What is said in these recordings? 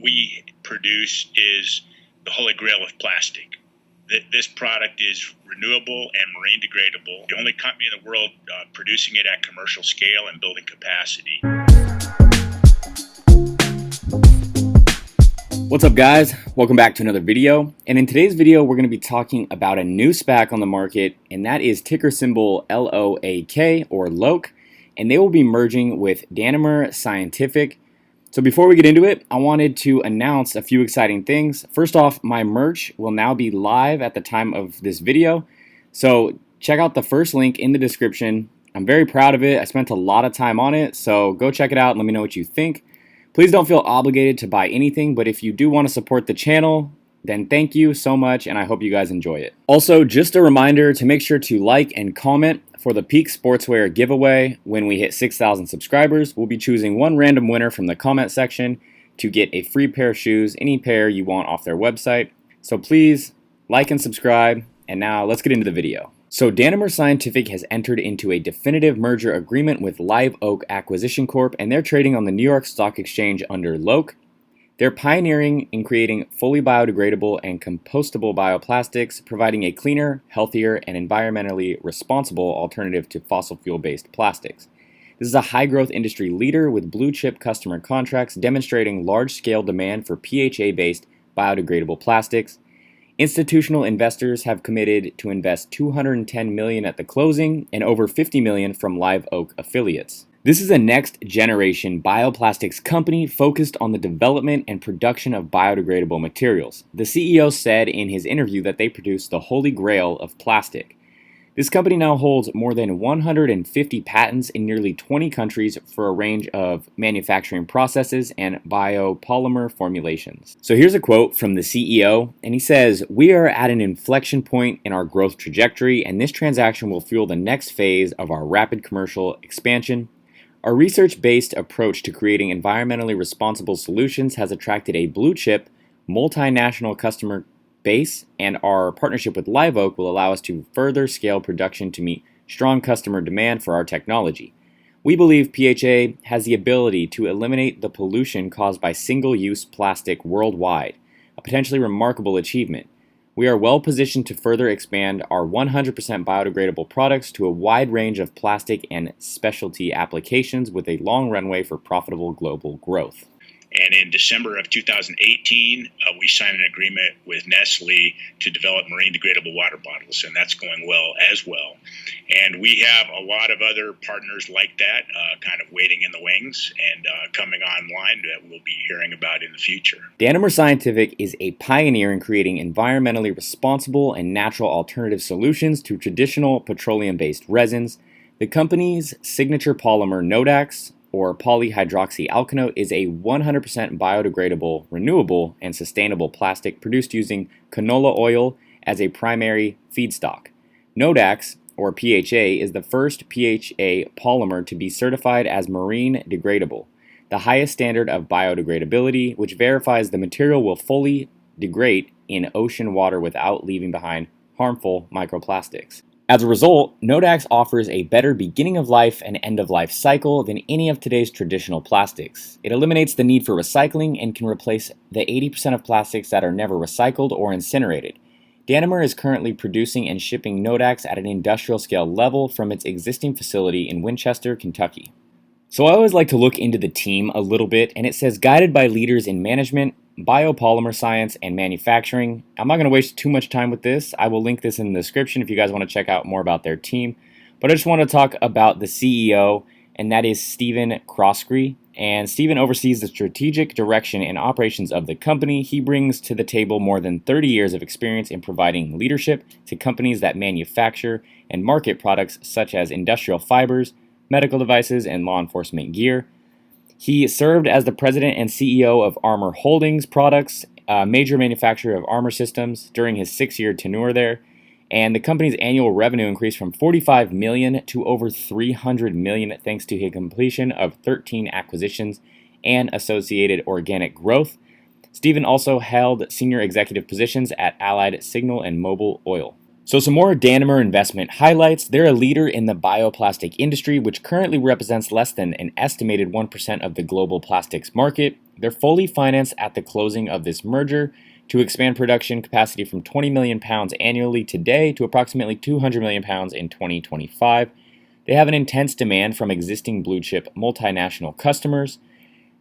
we produce is the holy grail of plastic. This product is renewable and marine degradable. The only company in the world producing it at commercial scale and building capacity. What's up, guys? Welcome back to another video. And in today's video, we're going to be talking about a new Spac on the market, and that is ticker symbol LOAK or LOAK, and they will be merging with Danimer Scientific. So before we get into it, I wanted to announce a few exciting things. First off, my merch will now be live at the time of this video. So check out the first link in the description. I'm very proud of it. I spent a lot of time on it, so go check it out and let me know what you think. Please don't feel obligated to buy anything, but if you do want to support the channel, then thank you so much, and I hope you guys enjoy it. Also, just a reminder to make sure to like and comment for the Peak Sportswear giveaway. When we hit 6,000 subscribers, we'll be choosing one random winner from the comment section to get a free pair of shoes, any pair you want off their website. So please like and subscribe, and now let's get into the video. So Danimer Scientific has entered into a definitive merger agreement with LOAK Acquisition Corp, and they're trading on the New York Stock Exchange under LOAK. They're pioneering in creating fully biodegradable and compostable bioplastics, providing a cleaner, healthier, and environmentally responsible alternative to fossil fuel-based plastics. This is a high-growth industry leader with blue-chip customer contracts demonstrating large-scale demand for PHA-based biodegradable plastics. Institutional investors have committed to invest $210 million at the closing and over $50 million from LOAK affiliates. This is a next-generation bioplastics company focused on the development and production of biodegradable materials. The CEO said in his interview that they produce the holy grail of plastic. This company now holds more than 150 patents in nearly 20 countries for a range of manufacturing processes and biopolymer formulations. So here's a quote from the CEO, and he says, "We are at an inflection point in our growth trajectory, and this transaction will fuel the next phase of our rapid commercial expansion. Our research-based approach to creating environmentally responsible solutions has attracted a blue-chip, multinational customer base, and our partnership with LOAK will allow us to further scale production to meet strong customer demand for our technology. We believe PHA has the ability to eliminate the pollution caused by single-use plastic worldwide, a potentially remarkable achievement. We are well positioned to further expand our 100% biodegradable products to a wide range of plastic and specialty applications with a long runway for profitable global growth." And in December of 2018, we signed an agreement with Nestle to develop marine degradable water bottles, and that's going well as well. And we have a lot of other partners like that kind of waiting in the wings and coming online that we'll be hearing about in the future. Danimer Scientific is a pioneer in creating environmentally responsible and natural alternative solutions to traditional petroleum-based resins. The company's signature polymer Nodax, or polyhydroxyalkanoate, is a 100% biodegradable, renewable, and sustainable plastic produced using canola oil as a primary feedstock. Nodax, or PHA, is the first PHA polymer to be certified as marine degradable, the highest standard of biodegradability, which verifies the material will fully degrade in ocean water without leaving behind harmful microplastics. As a result, Nodax offers a better beginning of life and end of life cycle than any of today's traditional plastics. It eliminates the need for recycling and can replace the 80% of plastics that are never recycled or incinerated. Danimer is currently producing and shipping Nodax at an industrial scale level from its existing facility in Winchester, Kentucky. So I always like to look into the team a little bit, and it says guided by leaders in management, biopolymer science, and manufacturing. I'm not going to waste too much time with this. I will link this in the description if you guys want to check out more about their team. But I just want to talk about the CEO, and that is Stephen Croskrey. And Stephen oversees the strategic direction and operations of the company. He brings to the table more than 30 years of experience in providing leadership to companies that manufacture and market products such as industrial fibers, medical devices, and law enforcement gear. He served as the president and CEO of Armor Holdings Products, a major manufacturer of armor systems, during his 6-year tenure there. And the company's annual revenue increased from $45 million to over $300 million thanks to his completion of 13 acquisitions and associated organic growth. Stephen also held senior executive positions at Allied Signal and Mobil Oil. So some more Danimer investment highlights. They're a leader in the bioplastic industry, which currently represents less than an estimated 1% of the global plastics market. They're fully financed at the closing of this merger to expand production capacity from 20 million pounds annually today to approximately 200 million pounds in 2025. They have an intense demand from existing blue chip multinational customers.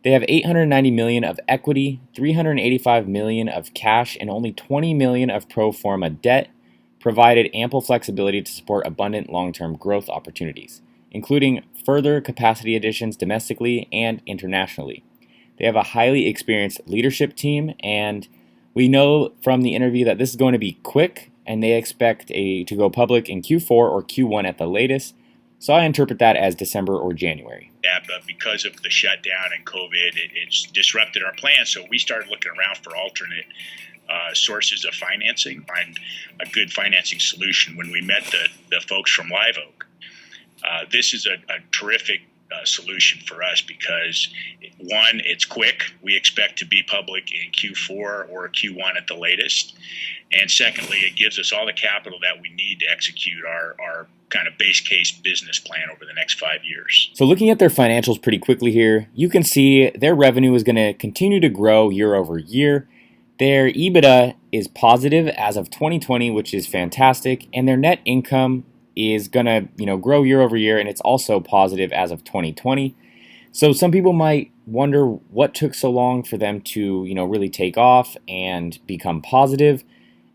They have 890 million of equity, 385 million of cash, and only 20 million of pro forma debt, provided ample flexibility to support abundant long-term growth opportunities, including further capacity additions domestically and internationally. They have a highly experienced leadership team, and we know from the interview that this is going to be quick, and they expect to go public in Q4 or Q1 at the latest. So I interpret that as December or January. Yeah, but because of the shutdown and COVID, it's disrupted our plans. So we started looking around for alternate sources of financing, find a good financing solution. When we met the folks from Live Oak, this is a terrific solution for us because, one, it's quick. We expect to be public in Q4 or Q1 at the latest. And secondly, it gives us all the capital that we need to execute our kind of base case business plan over the next 5 years. So looking at their financials pretty quickly here, you can see their revenue is going to continue to grow year over year. Their EBITDA is positive as of 2020, which is fantastic, and their net income is going to, grow year over year, and it's also positive as of 2020. So some people might wonder what took so long for them to, really take off and become positive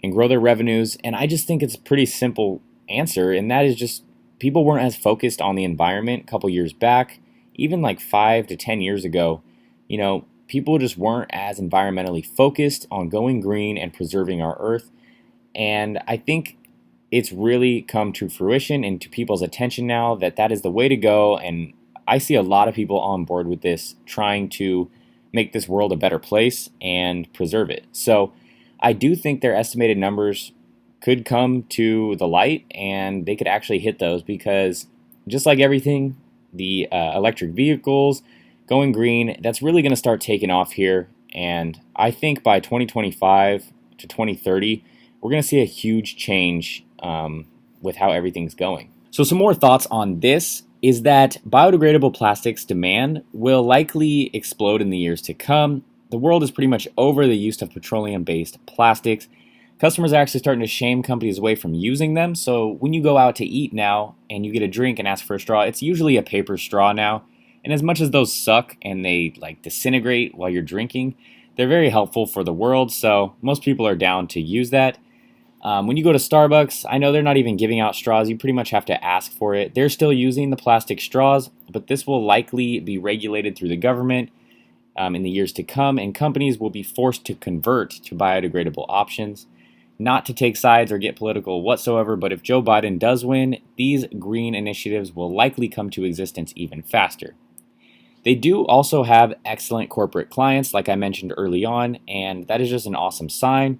and grow their revenues. And I just think it's a pretty simple answer, and that is just people weren't as focused on the environment a couple years back, even like 5 to 10 years ago. People just weren't as environmentally focused on going green and preserving our earth. And I think it's really come to fruition and to people's attention now that is the way to go. And I see a lot of people on board with this, trying to make this world a better place and preserve it. So I do think their estimated numbers could come to the light, and they could actually hit those, because just like everything, the electric vehicles, going green, that's really going to start taking off here. And I think by 2025 to 2030, we're going to see a huge change with how everything's going. So some more thoughts on this is that biodegradable plastics demand will likely explode in the years to come. The world is pretty much over the use of petroleum-based plastics. Customers are actually starting to shame companies away from using them. So when you go out to eat now and you get a drink and ask for a straw, it's usually a paper straw now. And as much as those suck and they disintegrate while you're drinking, they're very helpful for the world. So most people are down to use that. When you go to Starbucks, I know they're not even giving out straws. You pretty much have to ask for it. They're still using the plastic straws, but this will likely be regulated through the government in the years to come, and companies will be forced to convert to biodegradable options. Not to take sides or get political whatsoever, but if Joe Biden does win, these green initiatives will likely come to existence even faster. They do also have excellent corporate clients, like I mentioned early on, and that is just an awesome sign.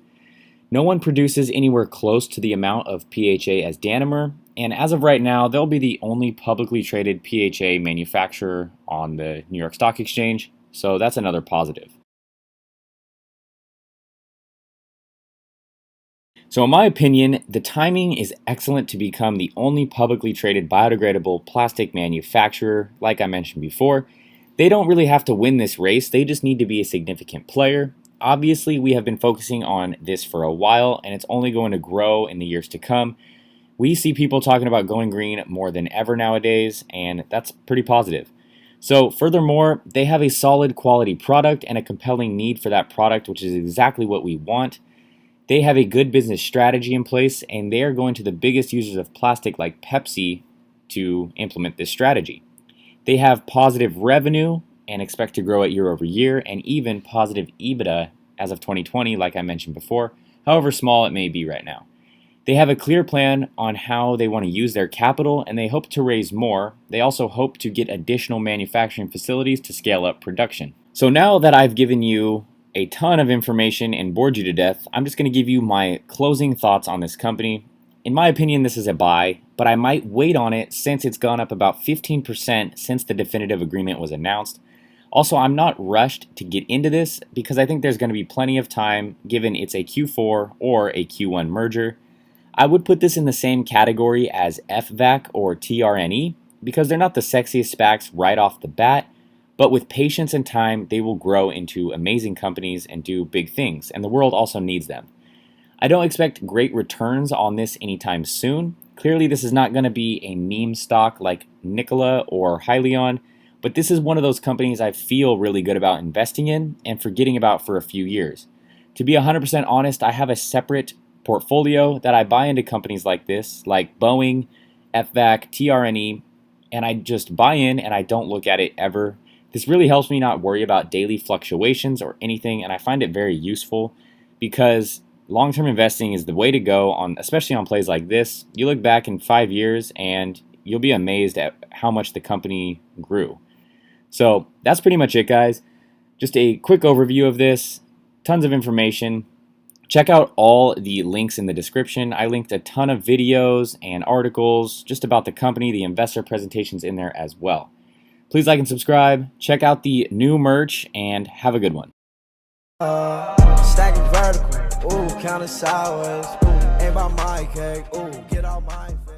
No one produces anywhere close to the amount of PHA as Danimer, and as of right now, they'll be the only publicly traded PHA manufacturer on the New York Stock Exchange, so that's another positive. So in my opinion, the timing is excellent to become the only publicly traded biodegradable plastic manufacturer, like I mentioned before. They don't really have to win this race, they just need to be a significant player. Obviously, we have been focusing on this for a while, and it's only going to grow in the years to come. We see people talking about going green more than ever nowadays, and that's pretty positive. So furthermore, they have a solid quality product and a compelling need for that product, which is exactly what we want. They have a good business strategy in place, and they are going to the biggest users of plastic like Pepsi to implement this strategy. They have positive revenue and expect to grow it year over year, and even positive EBITDA as of 2020, like I mentioned before, however small it may be right now. They have a clear plan on how they want to use their capital, and they hope to raise more. They also hope to get additional manufacturing facilities to scale up production. So now that I've given you a ton of information and bored you to death, I'm just going to give you my closing thoughts on this company. In my opinion, this is a buy, but I might wait on it since it's gone up about 15% since the definitive agreement was announced. Also, I'm not rushed to get into this because I think there's going to be plenty of time given it's a Q4 or a Q1 merger. I would put this in the same category as FVAC or TRNE because they're not the sexiest SPACs right off the bat, but with patience and time, they will grow into amazing companies and do big things, and the world also needs them. I don't expect great returns on this anytime soon. Clearly, this is not going to be a meme stock like Nikola or Hyliion, but this is one of those companies I feel really good about investing in and forgetting about for a few years. To be 100% honest, I have a separate portfolio that I buy into companies like this, like Boeing, FVAC, TRNE, and I just buy in and I don't look at it ever. This really helps me not worry about daily fluctuations or anything, and I find it very useful because long-term investing is the way to go, especially on plays like this. You look back in 5 years and you'll be amazed at how much the company grew. So that's pretty much it, guys. Just a quick overview of this, tons of information. Check out all the links in the description. I linked a ton of videos and articles just about the company, the investor presentations in there as well. Please like and subscribe, check out the new merch, and have a good one. Stacking vertical, ooh, counting sideways, ooh, ain't by my cake, ooh, get out my face.